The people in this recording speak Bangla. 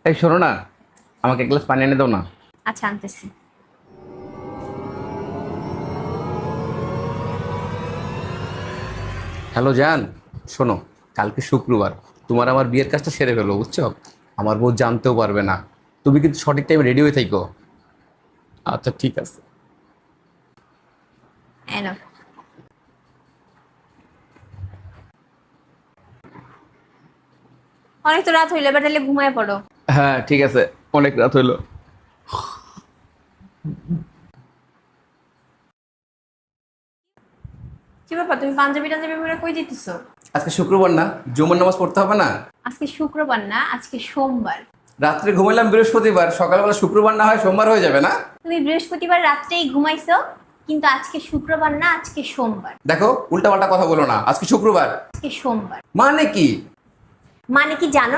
এই শোনো না, আমাকে এক গ্লাস পানি এনে দাও না। আচ্ছা, আনতেছি। হ্যালো জান, শোনো, কালকে শুক্রবার, তোমার আমার বিয়ের কাজটা সেরে ফেলো, বুঝছো? আমার বউ জানতেও পারবে না। তুমি কিন্তু সঠিক টাইমে রেডি হয়ে থাকো। আচ্ছা ঠিক আছে। এই নাও। অনেক তো রাত হইলো, এবার তাহলে ঘুমায় পড়ো। হ্যাঁ ঠিক আছে, অনেক রাত হইলো। কি ব্যাপার, তুমি পাঞ্জাবি টাঞ্জাবি পরে কই যেতেছো? আজকে শুক্রবার না, জুমার নামাজ পড়তে হবে না? আজকে শুক্রবার না, আজকে সোমবার। রাত্রে ঘুমাইলাম বৃহস্পতিবার, সকালবেলা শুক্রবার না হয় সোমবার হয়ে যাবে না? তুমি বৃহস্পতিবার রাত্রেই ঘুমাইছো, কিন্তু আজকে শুক্রবার না, আজকে সোমবার। দেখো, উল্টাপাল্টা কথা বলো না, আজকে শুক্রবার। আজকে সোমবার। মানে কি? মানে কি জানো